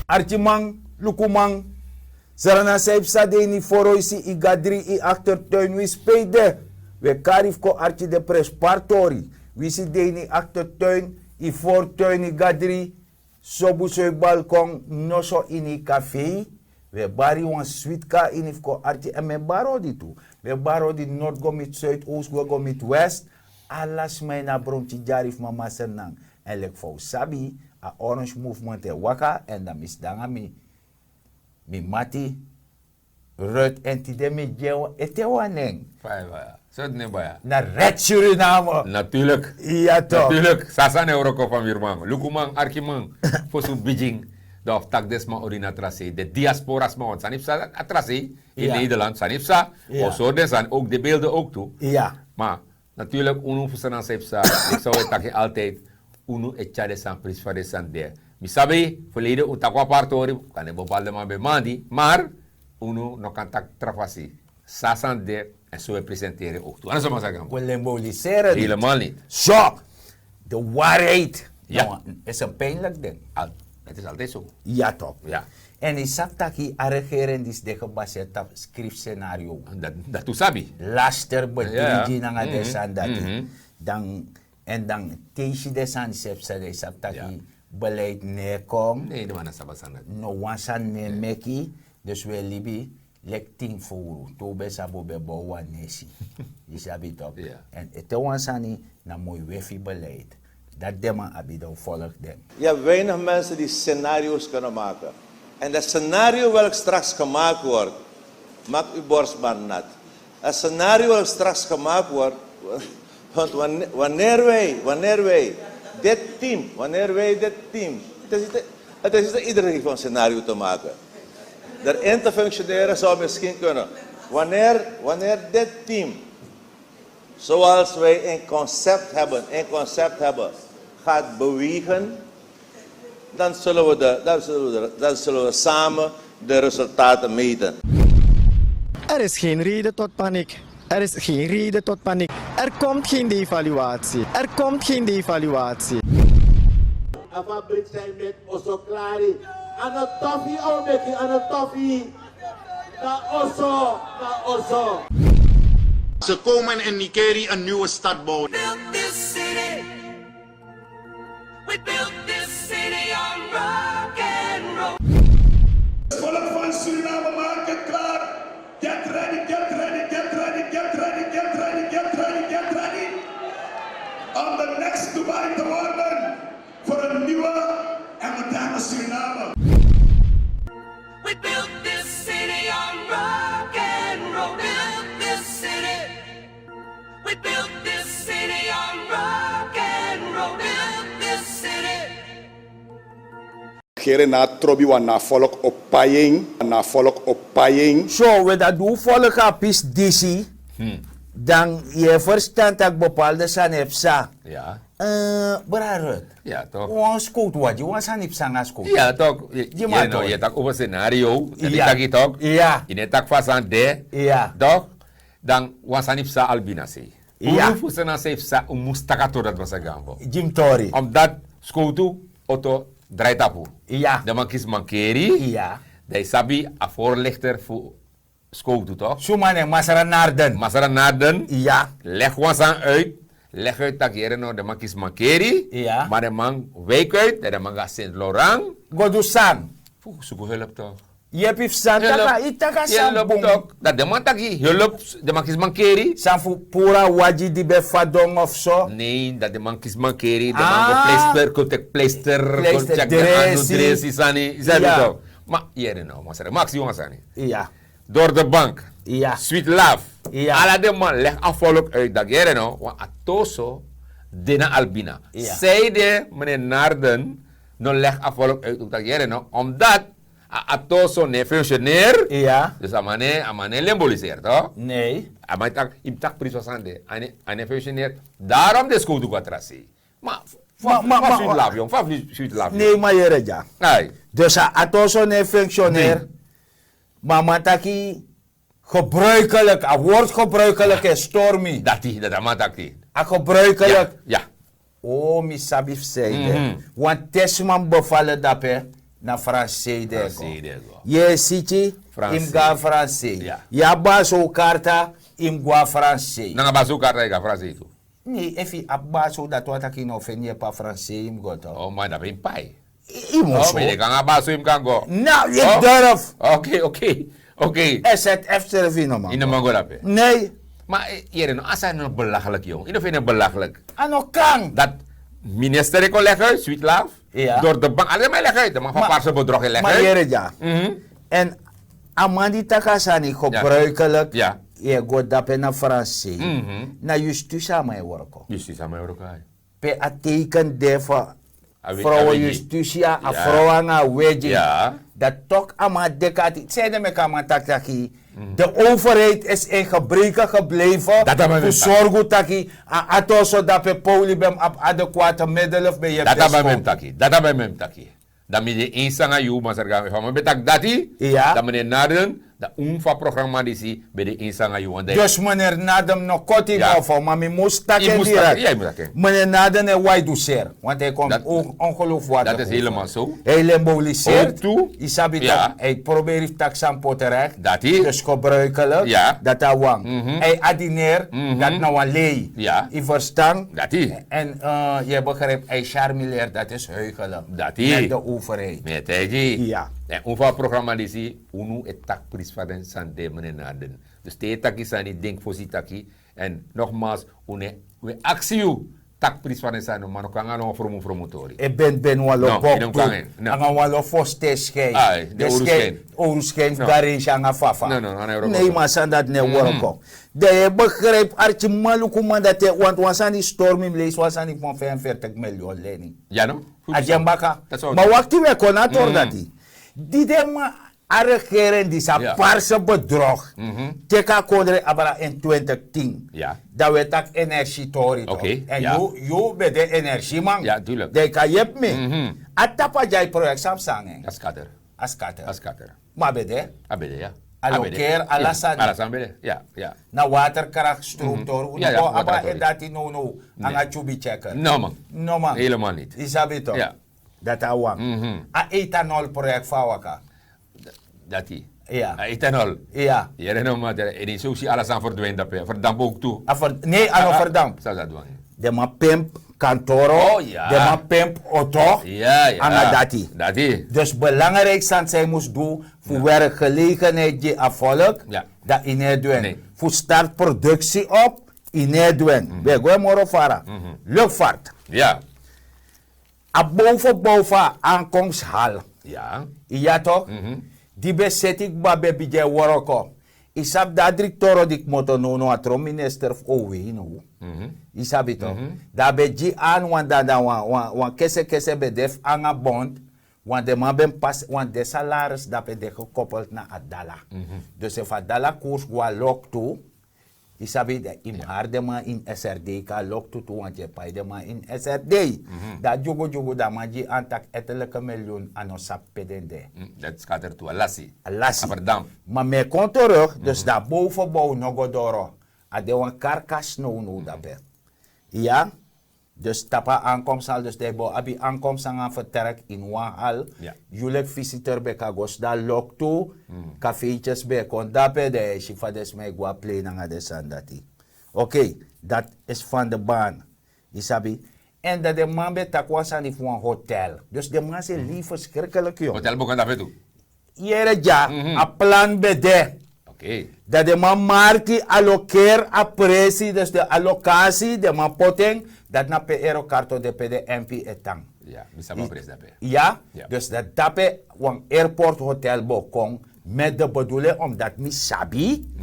Archimang, lukumang. Sarana saip sa deni foroisi i gadri i achtertuin wi spede. We karif ko archi de prespartori. We si deni achtertuin i voortuin i gadri. Sobu soy balkon noso ini café. We bari wan sweet ka inif ko archi en me baro di tu. We baro di noord go mit zuid, oost go mit west. Alas mij na bronchi jarif mama senang. En lek fo sabi a orange movement e waka en dan misdanga mi mati rut en tide mi jewa ete waneng. Zo niet bij. Na red Suriname. Natuurlijk. Ja toch. Natuurlijk. Sasan Euroko van Wirmang. Lukumang, Arkimang. Fosu Beijing. De tak desma orina tracé. De diaspora's man. Sanipsa atracé in Nederland. Sanipsa. Oso desan ook de beelden ook toe. Ja. Maar natuurlijk unu fusanan sepsa. Ik zou het takje altijd unu etja desan pris van desan de. Misabi verleden utakwa partori kan een bepaalde man bij mandi. Maar unu no kan tak trafasi. Sasan de en zo presenteren ook toe. Anders maar zeggen. We symboliseren. Helemaal niet. Zo. De waarheid. Ja. Nou, is een pijnlijk ding. Het is altijd zo. Ja toch. Ja. En ik zag dat die regering is de gebaseerd op scriptscenario. Dat tu sabi. Laster bedrijven Ja. aan desan dat. Dan en dan tegen desan sepsa de zag dat die beleid neerkomt. Nee, de mannen sabasan. No wansan ne meki. Dus we libi lekting voor to be sabo be bowa nesi. Isabi toch. En het wansani na mooi wefi beleid. Dat dema abido volk dem. Je hebt weinig mensen die scenario's kunnen maken. En dat scenario welk straks gemaakt wordt, maakt uw borstband nat. Het scenario welk straks gemaakt wordt, want wanneer wij dit team, het is niet iedereen heeft een scenario te maken. Daarin te functioneren zou misschien kunnen. Wanneer dit team, zoals wij een concept hebben, gaat bewegen, dan zullen we samen de resultaten meten. Er is geen reden tot paniek. Er is geen reden tot paniek. Er komt geen devaluatie. Er komt geen devaluatie. Afabrik zijn met osso klari. Aan de toffie, Omeki, aan de toffie. Na osso. Ze komen in Nikeri een nieuwe stad bouwen. Built this city. We built this city on rock and roll. Volk van Suriname, maak het klaar. Get ready, get ready, get ready, get ready, get ready, get ready, get ready. Om de next Dubai te worden voor een nieuwe en moderne Suriname. We built this city on rock and roll. Built this city. We built this city on rock and roll. Built this city. Geren na trobi wa na volk op paying. Zo, we dat doen volk op is DC. Dan je verstand dat bepaalde sanepsa. Ja. Berarut. Ja, toch. Wan scout wat je wan sanepsa nga scout. Ja, toch. Je tak over scenario. Ja. Tak toch. Ja. Je tak fasan de. Ja. Toch. Dan wasanipsa albinasi. Ja. Unu fusana sefsa mustakato dat masagambo. Jim Tori. Omdat skoutu auto draait tapu. Ja. De man kies mankeri. Ja. De sabi a voorlichter voor skoutu toch. Sumane Masara Narden. Masara Narden. Ja. Leg wasan uit. Leg uit dat jere no de man kies mankeri. Ja. Maar de man wijk uit. De man gaat Saint Laurent. Godusan. Zoek hulp toch. Je hebt Santa Itaka Hulp toch. Dat de man taki hulp. De man kies mankeri. Sanfu pura waji di be fadong of zo. Nee, dat de man kies mankeri. De man go pleister. Kotek pleister. Kotek dresi. Sani. Zeg toch. Maar jere no. Maxi jongens sani. Ja. Door de bank. Ja. Sweet love. Ja. Ala de man leg afvolk uit dat jere no. Want atoso dena albina. Ja. Zij de meneer Narden no leg afvolk uit dat jere no. Omdat atoso ne functioneer. Ja. Dus amane lemboliseert toch? Nee. Amai tak imtak priso sande. Ane functioneer. Daarom de school doet trasi. Maar sweet love jong. Sweet love. Nee, maar je reja. Nee. Dus atoso ne functioneer. Maar mataki gebruikelijk, a woord gebruikelijk is stormy. Dat mataki. A gebruikelijk. Ja. Oh, mi sabif zeide. Want tesman bevallen dape. na francês dego. Francês dego. Ye siti Francês. im ga francês. Ja. Ya baso karta im gua francês. Nanga basu karta ega frase itu. Nee, efi abaso dat wat aki no fenye pa francês im goto. Oh, maar dat ben pai. Imo Oh, so. ben je kan basu im kan go. Nou, je Oh. durf. Oké. SZF servino man. In de mango dape. Nee, Maar hier no asa no belachelijk jong. Ino vind je belachelijk. ano kang. Dat ministerie kon leggen, sweet love. Ja. Door de bank, alleen maar leggen. De man van Maar- Paarse bedrog leggen. Maar jere ja. Mhm. En amandi takasani gebruikelijk. Ja. Je go dape na francês. Mhm. Na justiça mai worko. Justitie aan mij ook. Pe a teken de van Awe- vrouwen awe- justitia, a Ja. vrouwen nga wedding. Ja. Dat toch ama dekati. Zeiden me kama taki. De overheid is in gebreken gebleven. Dat hebben we Voor zorgen taki. Atoso dat pe polybem op adequate middelen of bij je Dat hebben best we taki. Dat hebben we taki. Dan moet je eens aan je maar zeggen van me betak dati. Ja. Dan meneer Naden, dat programma die zie bij de eens aan je. Dus meneer Nadem nog kort in Ja. over, maar mi moest Je takken moest direct. takken, jij moet takken. Meneer Nadem is wij doeser, want hij komt Dat- ongeloofwaardig Dat is over. helemaal zo. Hij symboliseert, Ook toe. isabi Ja. dat hij probeert taksam terecht, Dat hij. dus gebruikelijk, Ja. dat hij wang. Mhm. Hij adineert Mhm. dat nou een lei. Ja. Je verstand? Dat hij. En je begrijpt, hij charmileert, dat is heugelen. Dat hij. Met de overheid. Met hij. Ja. En hoeveel programma die zie, unu et tak pris van den sande meneer Naden. Dus te taki sani denk voor si taki. En nogmaals, we actie u tak pris van den sande, maar nog kan gaan over promotori. Ik ben walo No, bok idong toe. kangen. No. Ang walo foste schijn. Ai, de oruschijn. Oruschijn No. garin siya nga fafa. No, aan Europa. Nee, maar san dat ne worko. De je begrijpt archi maluku man dat je, want wasan die storm in lees, wasan die van 45 miljoen lening. Ja, no? Ajambaka. Dat zou Maar wakti we konator dat die. Die de ma regering die sa Ja. parse bedrog. Mhm. Teka kodre abara in 2010. Ja. Dat we tak energietori toch. Oké, En ja. you be de energieman. Ja, tuurlijk. De ka yep me. Mhm. Atapa jai project samsang. Askater. Askater. Askater. Maar be de. Abede, ja. Allokeer alasan. Alasan bede. Ja, ja. Na waterkrachtstructuur. Ja, ja, Aba waterkracht. e dati no. Anga chubi checker. No, man. No man. Helemaal niet. Isabi toch. Ja. Dat awang. Mhm. A ethanol project fawaka. Dat hij. Ja. Ethanol. Ja. Ja, no, maar in die sushi alasan verdwijnt dat. Verdamp ook toe. Nee, ano verdamp. Zou dat doen? De ma pimp kantoro. Oh, ja. De ma pimp auto. Ja, ja. Anga dati. Dat hij. Dus belangrijk zijn zij moest doen voor werkgelegenheid die afvolk. Ja. Dat in Nederland. Nee. Voor start productie op in Nederland. We gaan maar varen. Luchtvaart. Ja. A boven aankomsthal. Ja. Ja toch? Die bezet ik babe bij woroko. Isab da directeur dik moto no atro minister of owe no. Isab ito. Da be ji aan wan da wan kese bedef anga bond. Want de man ben pas, want de salaris dat be de gekoppeld na adala. Dus if adala koers gwa lok toe. Isabi de im harde man in SRD ka lok toe want je pay de man in SRD. Da jogo da man ji antak etelijke miljoen ano sap pedende. Dat scatter toe. Alassi. Alassi. Verdamp. Maar me komt terug, dus daar bovenbouw nog door. Ade een karkas no daarbij. Ja, dus tapa aankomst al, dus de bo abi aankomst aan vertrek in Wahal. Ja. Jullie visitor bij Kagos daar lok toe, cafeetjes bij kon daarbij de shifades mij gwa play na de sandati. Oké, dat is van de baan. Isabi. En dat de man bij takwasan die voor een hotel. Dus de man is lief verschrikkelijk joh. Hotel bukan dat toe. Jere ja, a plan bede. Oké. Dat de man marki allokeer a presi, dus de allocatie, de man poteng, dat na pe ero karto de pe de MP etang. Ja, bisa ba pres dape. Ja, Ja. dus dat dape wan airport hotel bokong, met de bedoeling omdat mi sabi,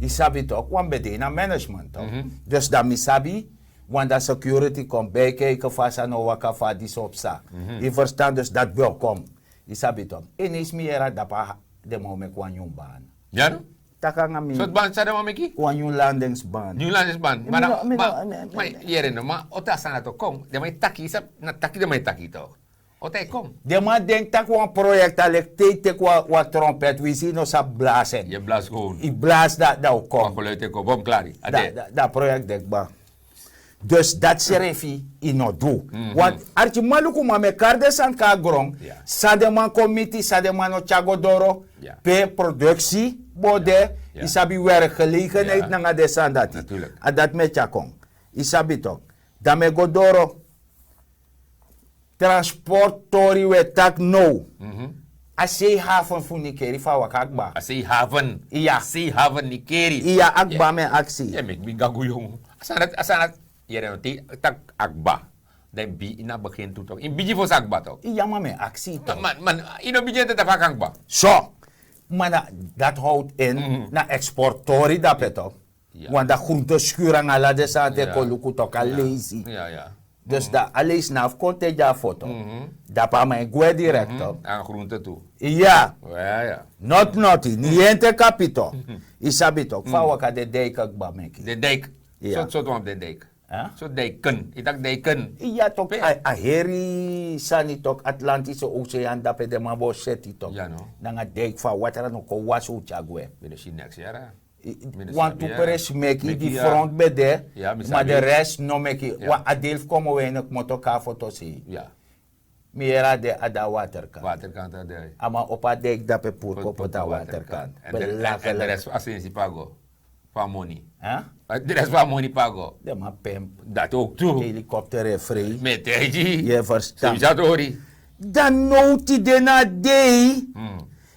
i sabi toch, wan bede na management toch. Dus dat mi sabi, want dat security komt bijkijken, vasa no waka va die sopsa. Je verstand dus dat welkom. I sabi toch. Ineens mi era dapa de moment kwan yung baan. Ja, no? Taka nga mi. So ban sa naman miki? Kwan yung landingsbaan. New Land is ban. Maar jere no, maar ota sana to kong. De may taki sa na taki de may taki to. Ota kong. De man denkt dat een project alek te kwa trompet we zien no sa blazen. Je blaas gewoon. I blaas dat Kom kom. geluid ko bom klari. Ade. Dat project dek ba. Dus dat serefi ino do. Want archi maluku mame karde san ka grong, Ja. sademan committee, sademan no chagodoro, Ja. pe productie, bode, Ja. isabi werkgelegenheid Ja. na de sandati. Natuurlijk. Adat me chakong. Isabi toch. Dame godoro, transportori we tak no. Ase haven funikeri fa wakakba. Asi haven. Iya. Asi haven Nikeri. Iya akba me aksi. Ja, mek mi gaguyong. Asanat, yere no ti tak akba. Dan bi ina begin tutok. In biji fos akba tok. Iya mame aksi toch. Man, ino biji te tafak akba. Zo, maar dat houdt in na exportori dat toch. Ja. Want dat groente schuren ala de sante Ja. koluku toch al lazy. Ja, ja. Dus dat alles naf konte ja foto. Dat pa mij gwe direct toch. Aan groente toe. Ja, Ja, ja. not naughty, niente capito. Isabi toch, fa waka de dijk ak ba meki. De dijk. Ja. Zo op de dijk. Huh? Zo dijken. Ik dacht dijken. Ja toch, a heri sani toch Atlantische Oceaan dat pe de mabo seti toch. Ja, no. Nanga dijk fa watara no ko wasu chagwe. Ben de Chinex, ja. Want tu peres meki Meki, die ja. front bede, Ja, mi maar de sabi. rest no meki. Ja. Wa adelf komen we in het motoka foto si. Ja. Miera de ada waterkant. Waterkant daar. Ama opa dek dat pe pur ko pota waterkant. En de rest asensi pago. Van money. Huh? De rest van money pago. De ma pemp. Dat ook toe. Helikopter e free. Met teji. Je verstand. Sowieso. Dan noti de na day.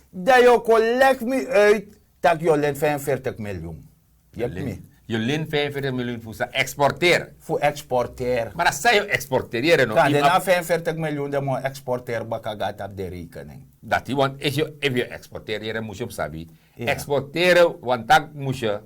Dat je collect me uit. Dat je len 45 miljoen. Je me. Je lint 45 miljoen voor ze exporteren. Voor exporteer. Maar dat zei je exporteren nog. Kan de na 45 miljoen de mo exporteer bakagat op de rekening. Dat die, want if je exporteert, je moet je op sabi. Ja. Exporteren, want dat moet je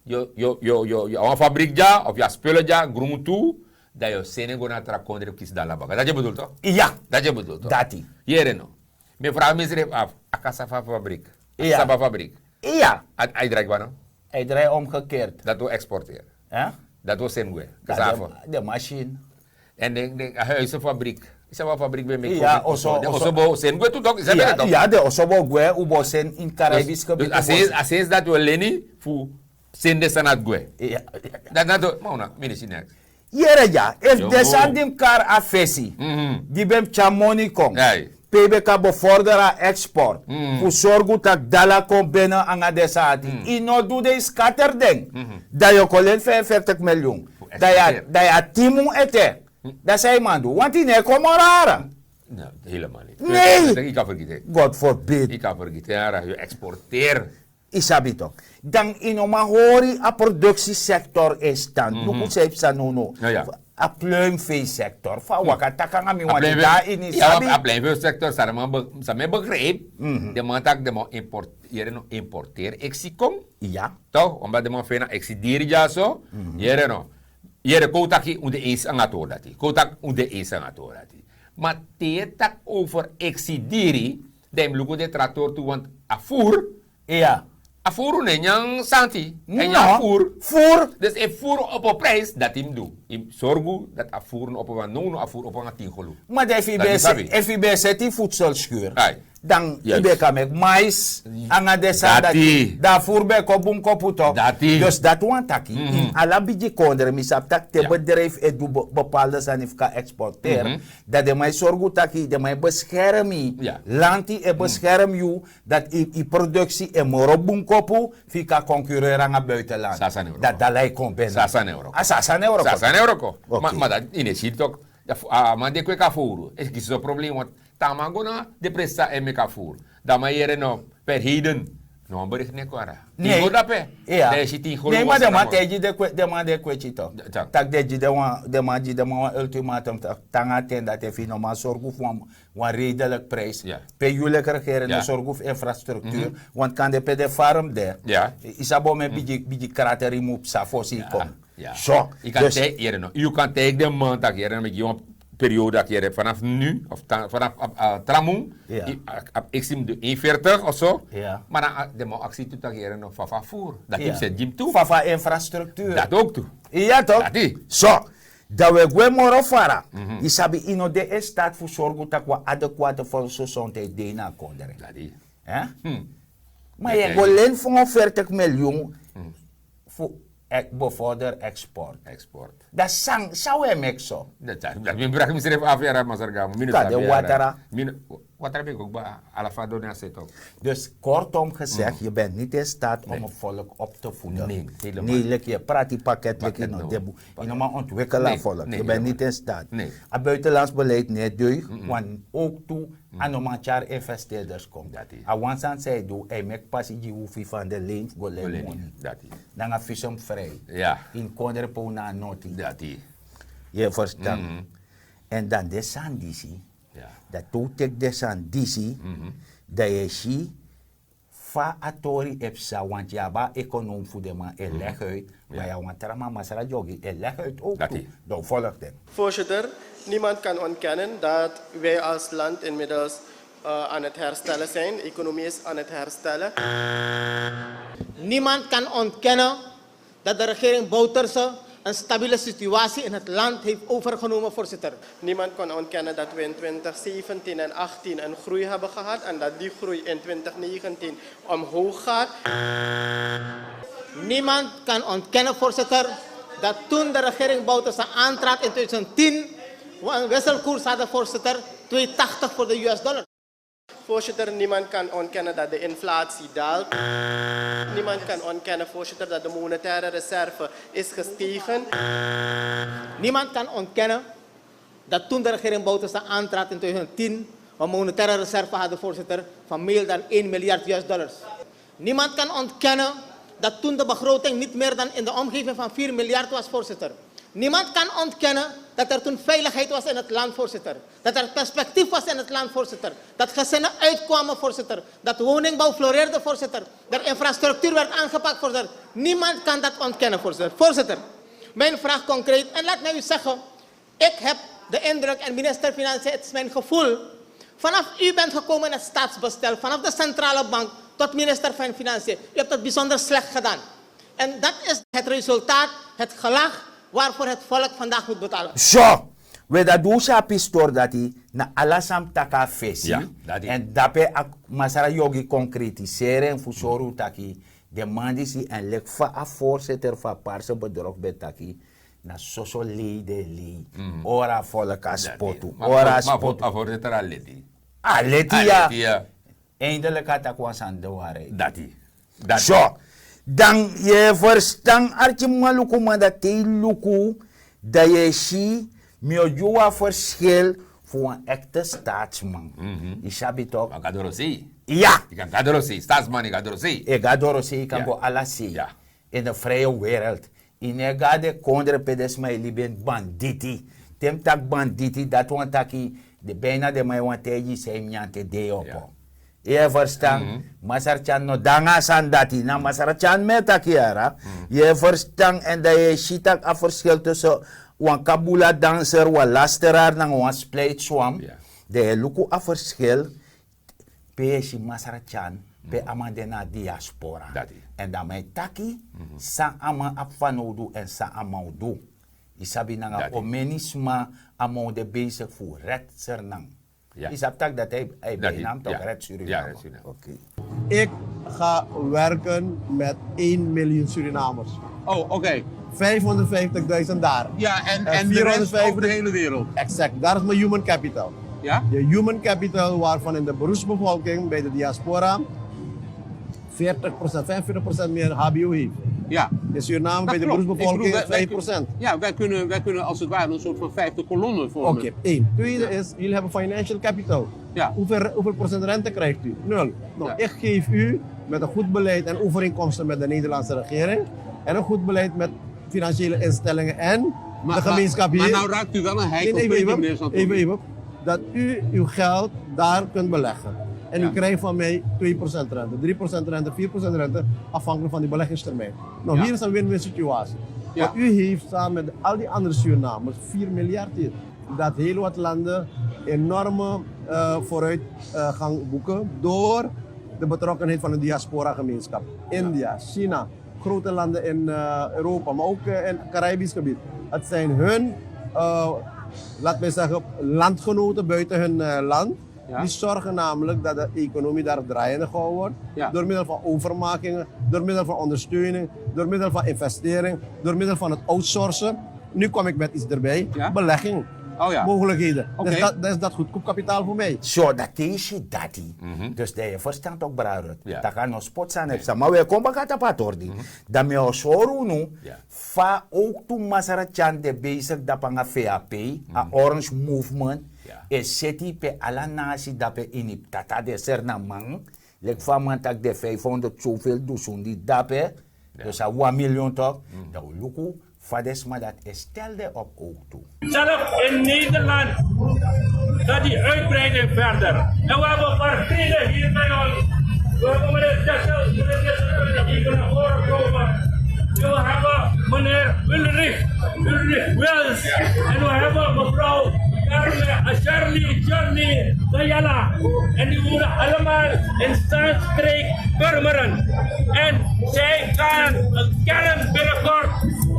een fabriek ja, of je spullen ja, groen toe, dat je Senegal naar Trakonder kies dan labaga. Dat je bedoelt toch? Ja. Dat je bedoelt toch? Dat die. Hier no. Me vraag me schrijf af, a cassava fabriek. Ja. Cassava fabriek. Ja. Hij draait wat no? Hij draait omgekeerd. Dat we exporteren. Hè? Dat we Senegal. Dat Cassava. de machine. En de huizenfabriek. Is er wel fabriek bij mij? Ja, also Osobo Senegal toe toch? Is dat ja, toch? ja, de Osobo Gwe, Ubo Sen in Caribisch gebied. Dus als dat we leni voor Sende Sanat Gwe. Ja. Dat mauna, medicine. Jere ja, if Yo. de sandim kar afesi, die bem chamoni kong. Hey. PBK bevorderen export. Voor zorgen dat dala komt binnen aan de sati. Ino doe de scatterding. Dat je alleen 45 miljoen. Dat je timu ete. Dat zei man doen. Want die ne komen rara. Nou, helemaal niet. Nee. Ik kan vergeten. God forbid. Ik kan vergeten. Ja, je exporteert. Isabito. Dan ino ma hori a productiesector in stand. Nuku seip sa nuno. Ja, ja. A pluimveesector. Fa wakataka nga mi wani Appelijn da we- in Ja, isabi. appelijn sector, sa me begreep. De man tak de man importeer. Ik zie kom. Ja. Toch? Omdat de man fena exidiri ja zo. Jere no. Jere koutaki unde eens ang ato dati. Koutak unde eens ang ato dati. Maar te tak over exidiri. Dem luko de tractor tu want afur. Ja. Afur ne nyang santi. En No. yang afur. Voer. Dus ik voer op een prijs dat hij doet. Ik zorg dat afvoeren op een nono afvoer op een 10 geloof. Maar de Dat is sabi. FIB zet die voedselschuur. Ai. Dan Juist. ibe kan met mais. Anga de sa Dati. daarvoor bij kopum koputo. Dati. Dus dat want taki. In alabiji kondre misap tak te Ja. bedrijf et doe bepaalde sanifika exporteren. Dat de mij zorgen taki de mij beschermen. Ja. Lanti e bescherm you dat i productie e morobum kopu fika concurreren aan buitenland. Sasan euro. Dat dalai komt binnen. Sasan euro. Ah, sasan euro. Sasan euro ko. Oké. Maar dat in het ziet ook. Maar de kweka voeren. Het is een probleem want tamango na de presta en meka voer. Dat maar hier no per heden. No bericht ne kwara. Nee. Go dape. Ja. Daar zit die Nee, maar de man gewoon. teji de man de kwetji toch. Ja. Tak de man ultimatum tak tanga ten dat even normaal zorgen voor een redelijk prijs. Ja. Pe jullie regeren Ja. de zorgen voor infrastructuur. Want kan de pe de farm daar. Ja. Isabo me biji krateri mop sa fosi kom. Ja. Zo. Je kan Dus hier no. You kan take de maand dat hier met je periode dat je vanaf nu of vanaf tramung. Ja. Ik zie de 41 of zo. Ja. Maar dan de man actie toe dat je nog van voer. Dat Ja. is het gym toe. Fafa infrastructuur. Dat ook toe. Ja toch? Dat die. Zo. Dat we gwe moro fara. Isabi ino de staat voor zorgen dat we adequate volksgezondheid dena konderen. Dat die. Hè? Maar Ja, je wil leen voor 40 miljoen voor bevorder export. Export. Dat sang, zou hem ik zo. Dat min brak misref afjara masargamo. Ka de watera. Watera ben ik ook ba alafa dona set ook. Dus kortom gezegd, je bent niet in staat om een volk op te voeden. Nee, helemaal. Nee, je praat die pakket, je no. nog ontwikkelen Nee, volk. nee, Je bent helemaal. niet in staat. Nee. Het buitenlands beleid niet deug, want ook toe aan een manchar investeerders komt. Dat is. Awansan zei doe, hij maakt passie die hoefie van de leen, go leen Goleni. money. Dat is. Dan ga visum vrij. Ja. In Konderpo na noti. Dat is. Je verstaan. En dan de sandisi. Ja. Dat toetek de sandisi. Dat je ziet. Fa atori epsa, want ja, ba econoom voor de man, leg uit. Maar ja, want er maar masara jogi, leg uit ook Dat toe. is. Dan volgt hem. Voorzitter, niemand kan ontkennen dat wij als land inmiddels aan het herstellen zijn. De economie is aan het herstellen. Niemand kan ontkennen dat de regering Bouterse een stabiele situatie in het land heeft overgenomen, voorzitter. Niemand kan ontkennen dat we in 2017 en 2018 een groei hebben gehad en dat die groei in 2019 omhoog gaat. Niemand kan ontkennen, voorzitter, dat toen de regering Bouterse aantrad in 2010, we een wisselkoers hadden, voorzitter, 2,80 voor de US-dollar. Voorzitter, niemand kan ontkennen dat de inflatie daalt. Niemand kan ontkennen, voorzitter, dat de monetaire reserve is gestegen. Niemand kan ontkennen dat toen de regering Bouterse aantrad in 2010, we een monetaire reserve hadden, voorzitter, van meer dan 1 miljard US-dollars. Niemand kan ontkennen dat toen de begroting niet meer dan in de omgeving van 4 miljard was, voorzitter. Niemand kan ontkennen dat er toen veiligheid was in het land, voorzitter. Dat er perspectief was in het land, voorzitter. Dat gezinnen uitkwamen, voorzitter. Dat woningbouw floreerde, voorzitter. Dat infrastructuur werd aangepakt, voorzitter. Niemand kan dat ontkennen, voorzitter. Voorzitter, mijn vraag concreet. En laat mij u zeggen, ik heb de indruk, en minister Financiën, het is mijn gevoel. Vanaf u bent gekomen in het staatsbestel, vanaf de centrale bank tot minister van Financiën. U hebt het bijzonder slecht gedaan. En dat is het resultaat, het gelag waarvoor het volk vandaag moet betalen. Zo, we dat doen sa pistor dat hij na alasam taka fesi. Ja, dat is. En dape masara yogi concretiseren voor soru taki de mandisi en lek fa a voorzitter van Paarse bedrog betaki na soso lei. Ora volk a spotu. Ora spotu. Maar voorzitter aleti. Aleti Aleti, ja. ja. Eindelijk had ik was aan de waarheid. Dat is. Dat is. Zo, dan je verstaan artje maluku maar dat te luku dat je ziet met jouw verschil voor een echte staatsman. Je sabi toch? Maar ga door zien. Ja, Ik kan ga door zien. Staatsman, ik ga door zien. ik ga door zien, ik kan Ja. go alles zien. Ja. In de vrije wereld. In de gade kondre pedes mij liben banditi. Tem tak banditi dat want taki de bijna de mij want teji zijn nyante de opo. Ja. Je verstaan, masarchan no danga sandati, na masarchan metakiara. Je verstaan en dat je ziet ook een verschil tussen een kabula danser, een lasteraar en een spleitswam. Ja. De luku een verschil, pe si masarchan, pe amadena diaspora. Dat is. En dan mijn taki, sa ama afvanodu en sa amaudu. Isabi Dat nanga is. omenisma amoude bezig voor redsernang. Ja. Is dat tak dat hij Dat bijnaam is. toch Ja. Red Suriname? Ja, Red Suriname. Oké. Ik ga werken met 1 miljoen Surinamers. Oh, oké. 550.000 daar. Ja, en de 450 rest over de hele wereld. Exact, daar is mijn human capital. Ja? Je human capital waarvan in de beroepsbevolking bij de diaspora 40%, 45% meer HBO heeft. Ja. In Suriname bij de klopt. beroepsbevolking Ik bedoel, wij 5%. Ja, wij kunnen als het ware een soort van 5e kolonne vormen. Oké, één. Tweede is, jullie hebben financial capital. Ja. Hoeveel procent rente krijgt u? 0. Nou, Ja. ik geef u met een goed beleid en overeenkomsten met de Nederlandse regering en een goed beleid met financiële instellingen en de gemeenschap hier. Maar nou raakt u wel een heikel puntje, meneer Santorini. even. Dat u uw geld daar kunt beleggen. En u krijgt van mij 2% rente, 3% rente, 4% rente, afhankelijk van die beleggingstermijn. Nou, Ja. hier is een win-win situatie. Ja. Wat u heeft samen met al die andere Surinamers, 4 miljard hier. Dat heel wat landen enorme vooruitgang boeken door de betrokkenheid van de diaspora-gemeenschap. India, China, grote landen in Europa, maar ook in het Caribisch gebied. Het zijn hun, laat mij zeggen, landgenoten buiten hun land. Die zorgen namelijk dat de economie daar draaiende gehouden wordt. Ja. Door middel van overmakingen, door middel van ondersteuning, door middel van investering, door middel van het outsourcen. Nu kom ik met iets erbij. Belegging. Oh ja. Mogelijkheden. Oké. Dat is dat goedkoop kapitaal voor mij. Zo, dat is je dat. Dus dat je verstand ook braarut. Ja. Dat kan nog spot zijn. Maar we komen bij het patordi. Dat me als horen nu. Fa ook toen Masara Chande bezig dat panga VAP, a Orange Movement. Is zeti pe ala nasi dat pe in tata de sernamang. Lek van man tak de 500 zoveel duizend die dape. Dus a 1 miljoen toch. Dat we lukken. Fades maar dat stelde op ook toe. Zelf in Nederland gaat die uitbreiding verder. En we hebben een paar vrienden hier bij ons. We hebben meneer Dessel, die kunnen voorkomen. We hebben meneer Ulrich Wels. En we hebben mevrouw Charlie Dayala. En die worden allemaal in Zaanstreek Purmerend. En zij gaan een kern binnenkort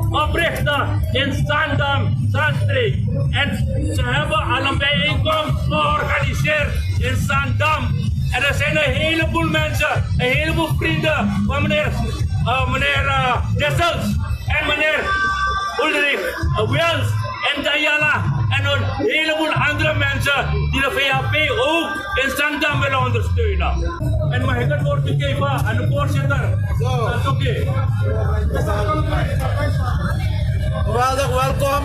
oprichten in Zaandam, Zaanstreek. En ze hebben al een bijeenkomst georganiseerd in Zaandam. En er zijn een heleboel mensen, een heleboel vrienden van meneer Dessels en meneer Ulrich Wels en Dayala. En een heleboel andere mensen die de VHP ook in Zaandam willen ondersteunen. En mag ik het woord geven aan de voorzitter? Dat is oké. Geweldig, welkom.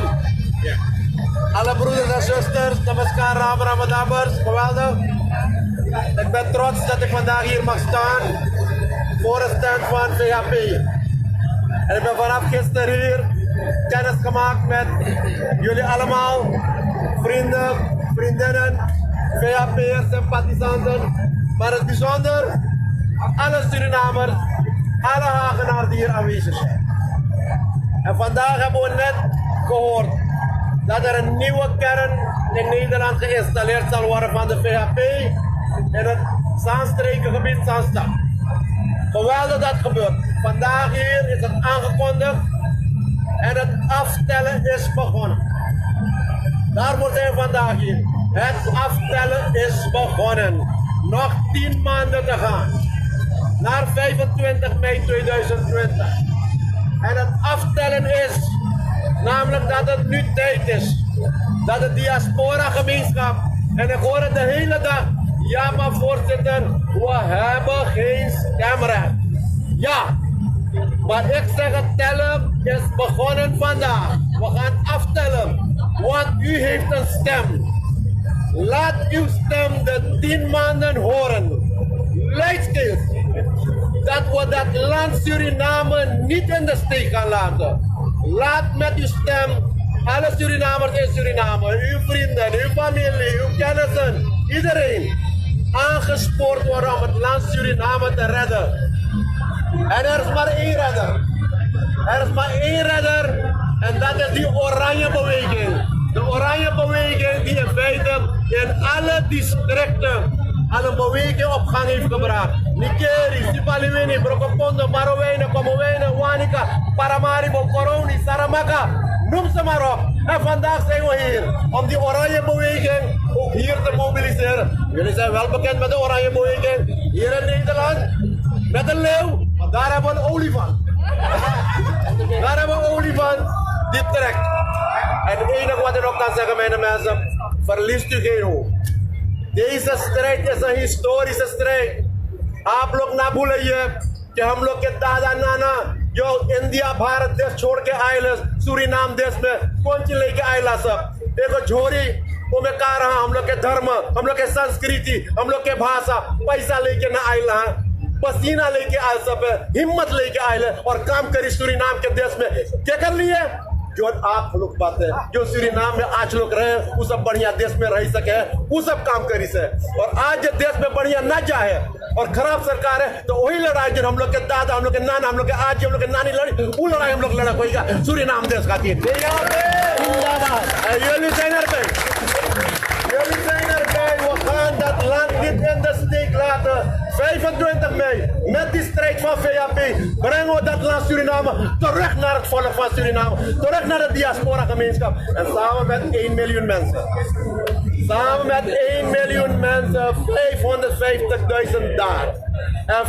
Alle broeders en zusters, namaskar, Ramadabers, geweldig. Ik ben trots dat ik vandaag hier mag staan voor een stand van VHP. En ik ben vanaf gisteren hier kennis gemaakt met jullie allemaal, vrienden, vriendinnen, VHP'ers, sympathisanten. Maar het is bijzonder, alle Surinamers, alle Hagenaars die hier aanwezig zijn. En vandaag hebben we net gehoord dat er een nieuwe kern in Nederland geïnstalleerd zal worden van de VHP in het Zaanstrekengebied Zaanstad. Geweldig dat gebeurt. Vandaag hier is het aangekondigd en het aftellen is begonnen. Daarvoor zijn we vandaag hier. Het aftellen is begonnen. Nog 10 maanden te gaan. Naar 25 mei 2020. En het aftellen is namelijk dat het nu tijd is. Dat de diaspora-gemeenschap, en ik hoor het de hele dag, ja maar voorzitter, we hebben geen stemrecht. Ja, maar ik zeg het tellen is begonnen vandaag. We gaan aftellen, want u heeft een stem. Laat uw stem de 10 maanden horen. Luister, dat we dat land Suriname niet in de steek gaan laten. Laat met uw stem alle Surinamers in Suriname, uw vrienden, uw familie, uw kennissen, iedereen aangespoord worden om het land Suriname te redden. En er is maar één redder. Er is maar één redder en dat is die oranje beweging. De oranje beweging die in feite in alle districten al een beweging op gang heeft gebracht. Nikeri, Sipaliwini, Brokopondo, Marowijnen, Komowijnen, Wanica, Paramaribo, Coroni, Saramaka, noem ze maar op. En vandaag zijn we hier om die oranje beweging ook hier te mobiliseren. Jullie zijn wel bekend met de oranje beweging hier in Nederland. Met een leeuw, want daar hebben we een olifant. Daar hebben we een olifant die trekt. En het enige wat ik nog kan zeggen, mijn mensen, verliest u geen hoop. Deze strijd is een historische strijd. आप लोग ना भूलिए कि हम लोग के दादा नाना जो इंडिया भारत देश छोड़ के आए सूरीनाम देश में कौन सी लेके आएला सब देखो झोरी वो मैं कह रहा हम लोग के धर्म, हम लोग के संस्कृति, हम लोग के भाषा, पैसा लेके ना आएला, पसीना लेके आए सब, हिम्मत लेके आए और काम करी सूरीनाम के देश में। क्या कर लिए? जो आप लोग बात है, जो सूरीनाम में आज लोग रहे, वो सब बढ़िया देश में रह सके, वो सब काम करी से। और आज जो देश में बढ़िया न जाए और खराब सरकार है, तो वही लड़ाई जो हम लोग के दादा, हम लोग के नाना, हम लोग के आज हम लोग के नानी लड़ी, वो लड़ाई हम लोग लड़ा कोईगा सूरीनाम देश का तीन। ये लिसेनर पे, वो gaan dat land niet in de steek laten. 25 mei, met die strijd van VAP, brengen we dat land Suriname terug naar het volk van Suriname. Terug naar de diaspora gemeenschap. En samen met 1 miljoen mensen. Samen met 1 miljoen mensen, 550.000 daar. En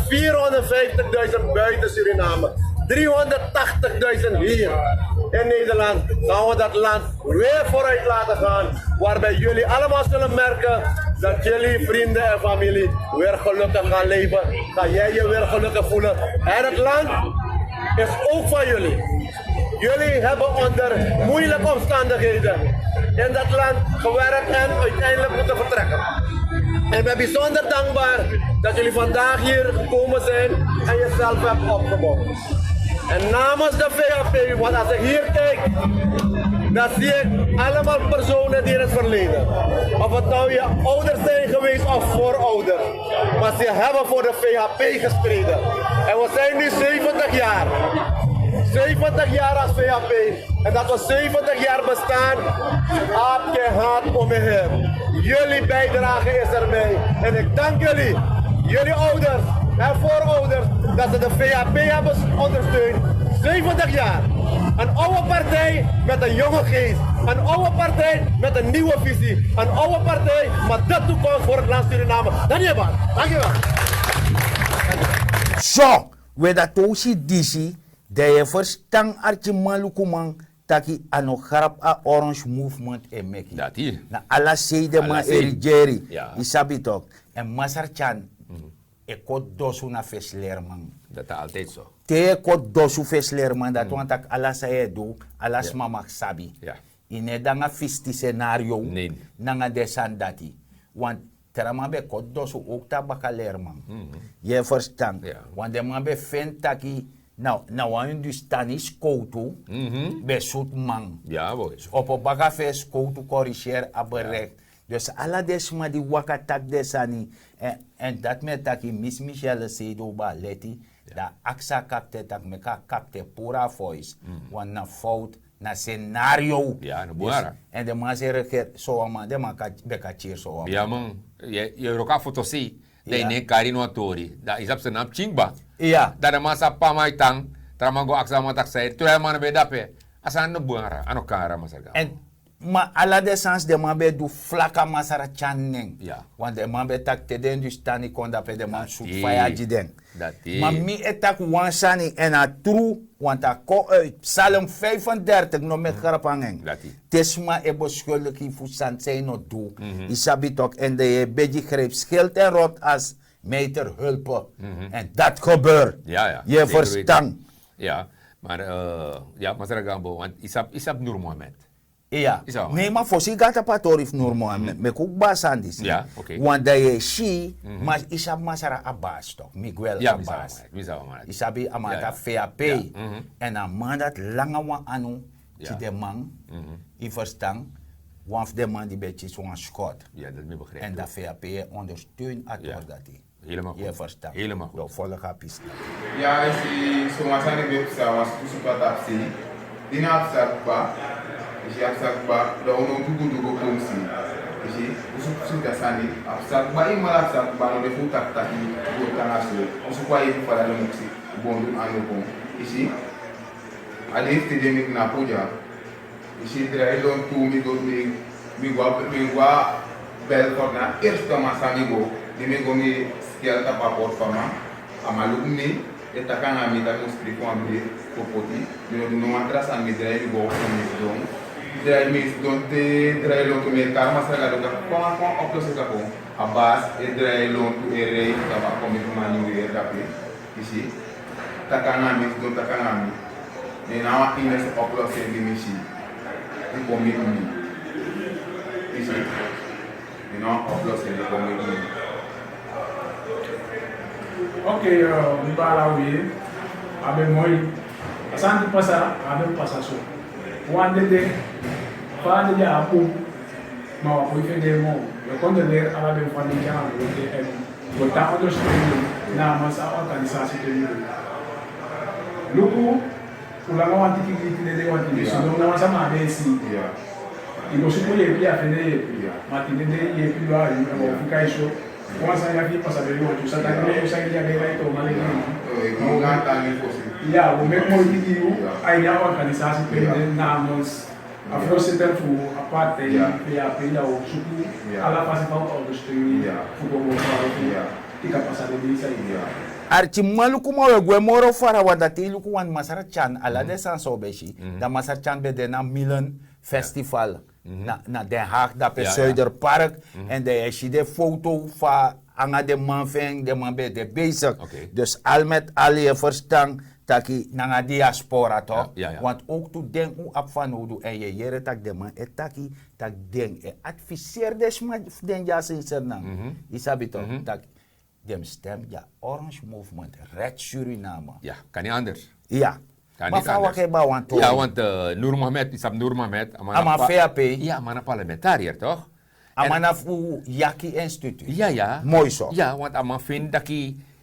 450.000 buiten Suriname. 380.000 hier in Nederland. Gaan we dat land weer vooruit laten gaan. Waarbij jullie allemaal zullen merken dat jullie vrienden en familie weer gelukkig gaan leven. Ga jij je weer gelukkig voelen. En het land is ook van jullie. Jullie hebben onder moeilijke omstandigheden in dat land gewerkt en uiteindelijk moeten vertrekken. Ik ben bijzonder dankbaar dat jullie vandaag hier gekomen zijn en jezelf hebben opgebouwd. En namens de VAP, want als ik hier kijk, dan zie ik allemaal personen die in het verleden, of het nou je ouders zijn geweest of voorouders, maar ze hebben voor de VAP gestreden. En we zijn nu 70 jaar. 70 jaar als VAP. En dat we 70 jaar bestaan, aap je haat om me heen. Jullie bijdrage is erbij. En ik dank jullie, jullie ouders en voorouders, dat ze de VAP hebben ondersteund. 70 jaar. Een oude partij met een jonge geest. Een oude partij met een nieuwe visie. Een oude partij met de toekomst voor het land Suriname. Dankjewel. Dankjewel. Zo, we dat aussi disi, dat je verstand artje malukumang, taki ano garap a Orange Movement e meki. Dat hier. Na ala seide ma erigeri. Ja. Isabi toch. En Masar Chan, e kot dosu na feslerman. Dat is altijd zo. Te kot dosu feslerman, dat want ak ala saye do, alas mamak sabi. Ja. Ine danga fisti scenario, Nee. nanga desan dati. Want teramabe kot dosu ook tabaka lerman. Je verstand. Ja. Want de man be fentaki, nou wan du stanis koutu, be soet man. Ja, boy. Op een bagafes koutu corrigeer aberek. Dus alla desma die wakatak desani. En dat met taki Miss Michelle Sedo ba leti. Da aksa kapte tak meka kapte pura voice. Want na fout, na scenario. Ja, na buara. En de man zegt zo man, de man beka cheer zo. Ja man, je roka fotosi. Ja. Dat is kari no tori. Dat is op zijn naam Chingba. Ja. Dat de masa pamaitang, tramango aksa matak say, tuya man be dape. Asan no buara, ano kara masarga. En maar alla de sens de man be du flaka masara channing. Ja. Want de man be tak te den du stani konda pe de man Dat soet is. faya jiden. Dat is. Maar mi etak wansani en a true, want a ko uit Psalm 35 no me garapangeng. Dat is. Tesma e beschuldiging voor zijn no do. Isabi toch en de beji greep schild en rot als meter hulpen. En dat gebeurt. Ja. Je Zeker verstand. weten. Ja, maar ja, masarga gambo, want isap Nur Mohammed. Ja, Is dat nee, maar voor zich gaat het patorif normaal. Me kook basandis. Ja, oké. Want dat je zie, maar isab masara Abbas toch, Miguel Ja, Abbas. misawa. Isabi amata Ja. VAP. Ja. En dan man dat lange wan anu, Ja. die de man, i verstand, wan de man die beetje zo'n schot. Ja, dat is me begrepen. En dat VAP ondersteunt het Ja. wordt dat die. Helemaal goed. Je verstand. Helemaal goed. Door volle gapis. Ja, isi sumasani bepsa was kusupa tapsi. Dina apsakba. Isi apsakba da ono tukundugo komsi. Isi usukusuka sani apsakba ima apsakba no defu takta i botangaso. Usukwa i fala lo muksi bondu anu bon. Isi ade stedemik na poja. Isi drai don tu mi gua bel korna eerste masani go. Dimi go mi skill ta paport fama. Amalumni etakanga mi ta mustri ko ambi popoti no mantras an mi drai go ko mi don drai mi don te drai lo to me karma sala lo ka ko oplo se ka ko abas e drai lo to ere ta ba ko mi mani we ta pe isi takanga mi don takanga mi ne na wa ines oplo se mi si di ko mi isi no oplo se di ko mi Oke, di Balawi, abe moi, asanti pasa, abe pasa so. Wande de, fande de apu, ma wa koi fende mo. Yo konde de abe fande jana wo de en. Wo ta understand na masa organisasi te ni. Luku ulanga wanti kiti de wanti de so na masa ma de si. E você pode ir a frente, mas tem que ir para lá, e ficar isso. Once I have people sabi mo, sa tayo sa iya gaya ito, mali yeah, we make more video. Ay na organisasi pwede namens a voorzitter voor aparte via pila o suku ala fase pa o industrie voor tika pasado di sa iya. Archi maluku mawe gwe moro fara wanda te luku wan masara chan ala de san sobeshi da masara chan be de na Milan festival na Den Haag da pe Zuiderpark en de je de foto van anga de man veng de man be de bezig. Dus al met al je verstand taki nanga diaspora toch? Want ook to den u op van odu en je jere tak de man etaki tak den e adviseer des man den ja sincernang. Isabi toch tak dem stem ja Orange Movement Red Suriname. Ja, kan niet anders. Ja. Maar ja, want Noor Mohamed, Isab Noor Mohamed, ama VAP. Ja, maar een parlementariër toch? Amana fu Yaki Instituut. Ja. Mooi zo. Ja, want ama vindt dat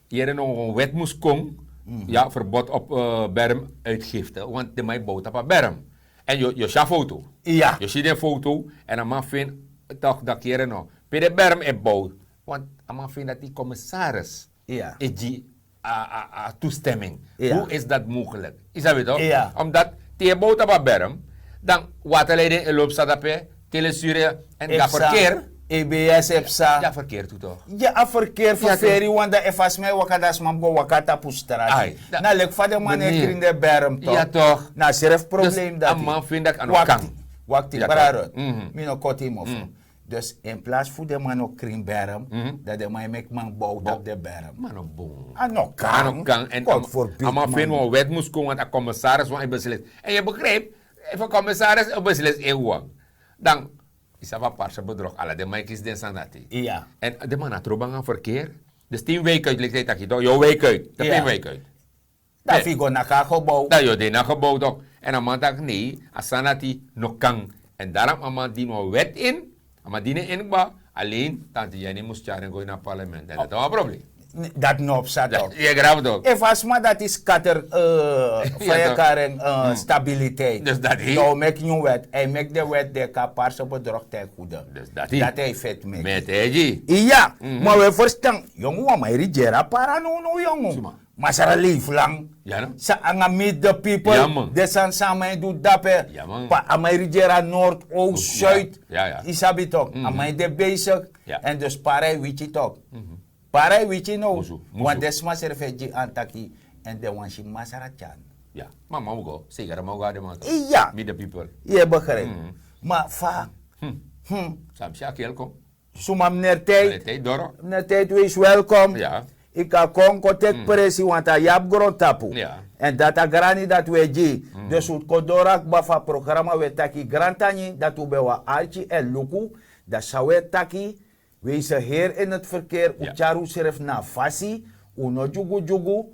hier nog een wet moest komen. Ja, verbod op bermuitgifte, want de mij bouwt op een berm. En je ziet foto. Ja. Je ziet een foto en ama vindt toch dat hier nog. Bij de berm is bouwt, want ama vindt dat die commissaris is die toestemming. Hoe is dat mogelijk? Is dat weet toch? Omdat die bouwt op een berm, dan waterleiding in loop staat op telesturen en dat verkeer. EBS EPSA. Ja, verkeer toe toch? Ja, verkeer van ferry, want de efas mij wakadas mambo wakata pustrati. Na lek vader man in de berm toch? Ja toch? Na seref probleem dat. Man vindt dat aan elkaar. Wakti, brarot. Mino koti mof. Dus in plaats voor de man ook kring berm, dat de man make man bouwt op de berm. Man op boom. Ano kan. En ama vindt wel wet moest komen, want de commissaris was beslist. En je begrijpt, even commissaris beslist in dan is dat een paar bedrog. Alla de man kies den sanati. Ja. En de man had aan verkeer. Dus 10 weken uit, lijkt dat je toch, jouw week uit. Dat 10 weken uit. Dat figo na gebouwd. Dat je na gebouwd ook. En dan man dacht nee, als sanati nog kan. En daarom ama die nog wet in. Maar die in alleen tante Jenny moest jaren gaan naar het parlement. Dat is een probleem. Dat nog staat ook. Ja, graag ook. If asma dat is kater stabiliteit. Dus dat is. Nou, make new wet. Hij make de wet de kaparse bedrog ten goede. Dus dat is. Dat hij vet mee. Met hij. Ja, maar we verstaan. Jongen, maar rigera para no jongen. Maar ze are lief lang. Ja, no? Sa anga meet the people. Ja, man. De san samen doet dape. Ja, man. Pa Amerigera Noord, Oost, Zuid. Ja. Isabi toch. Amai de bezig. En dus para weet je toch. Para weet je nou. Want desma serveji antaki. En de wansi masara chan. Ja, maar mau go. Zeker, mau go de man. Ja. Meet the people. Je begrijpt. Maar va. Samsha welkom. Sumam nerteit. Nerteit, Doro. Nerteit, wees welkom. Ja. Ik kan kotek presi, want hij heeft grond tapu. Ja. En dat is grani dat we doen. Dus het kodorak bafa programma we taki grantani dat we bewa alchi en luku. Dat zou we taki. We zijn hier in het verkeer. Ucharu seref na fasi. Uno jugu.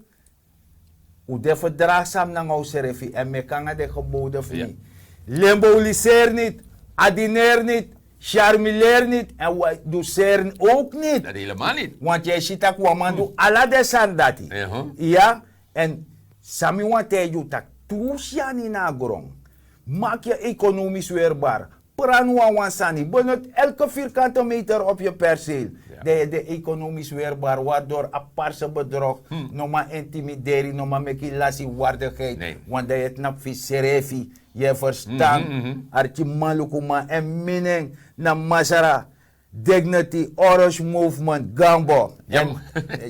U de verdraagzaam na ngau serefi. En mekanga de geboden vlie. Lemboliseer niet. Adineer niet. Charmileer niet en we doseren ook niet. Dat helemaal niet. Want jij ziet dat we doen alla de sandati. Ja, en sami wante je tak toesjani na grond. Maak je economisch weerbaar. Pranua wansani. Benut elke vierkante meter op je perceel. De economisch weerbaar, waardoor aparse bedrog, noma intimidering, noma meki lassie waardigheid. Nee. Want dat je het nap serefi. Je verstand, archi malukuma en mening na masara, dignity, Orange Movement, Gambo.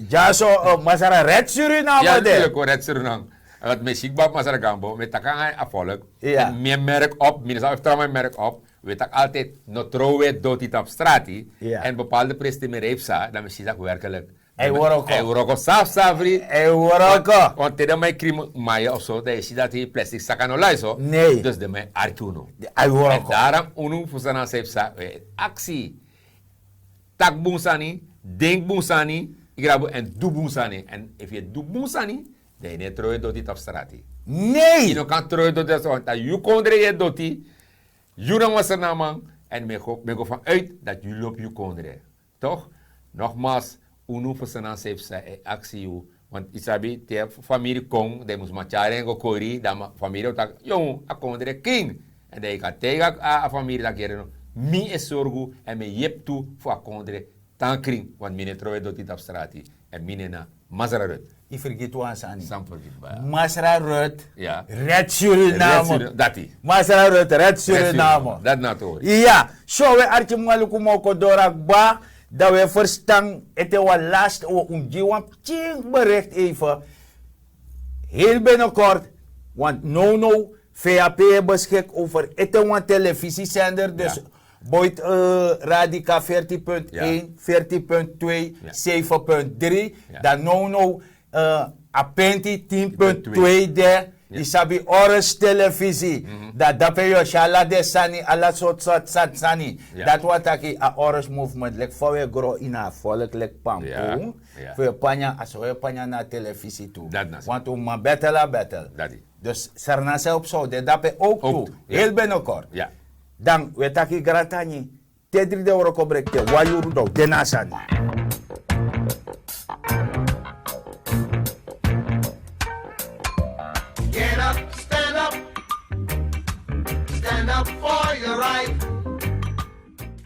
Ja, zo masara Red Suriname. Ja, natuurlijk, Red Suriname. Wat mij ziek bab masara Gambo, met takanga afvolk. Ja. Mijn merk op, minstens heeft mijn merk op. We tak altijd no trouwe dotit op straat. En bepaalde prestaties heeft sa, dan is dat werkelijk. Hij wordt ook safri. Hij wordt ook. Want tegen mij krim maaien of zo, dat je dat hij plastic zakken no zo. Nee. Dus de mij artuno. Hij wordt ook. En daarom unu fusana heeft sa, actie. Tak boensani, denk boensani, igrabu en doe boensani. En if je doe boensani, dan je niet trouwe dotit op straat. Nee. Je kan trouwe dotit op straat. Je kondre je dotit. Jullie was er naman en me go van uit dat jullie op je kondre. Toch? Nogmaals, unu fasana heeft zij actie. Want isabi te familie kon, de moest maar charen go kori, dan familie tak jong, a kondre king. En dat je kan tegen a familie dat keren. Mi is zorgu en me jep toe voor akondre tankring. Want mine troe doet dit op straat. En mine na Masra Rut. Je vergeet wat ze aan. Sampel dit bij. Masra Rut. Ja. Red Suriname. Dat die. Masra Rut, Red Suriname. Dat natuurlijk. Ja. Zo we artje maluku moko dorak ba. Dat we verstaan. Het is wat last. We ongewan. Tjing bericht even. Heel binnenkort. Want no. VAP beschik over een televisiezender. Dus Boyd Radica 40.1, 40.2, 7.3. Dan Apenti 10.2 de. Isabi Orange televisie. Dat dapen yo shala de sani ala sot sani. Dat wat aki a Orange movement lek voor we grow in a volk lek pampoen. Voor panya as we panya na televisie toe. Want we ma battle. Dus sarnase op zo, de dape ook toe. Heel binnenkort. Ja. Dan we taki gratani. Tedri de euro kobrekte. Wayuru do denasani. Get up, stand up. Stand up for your right.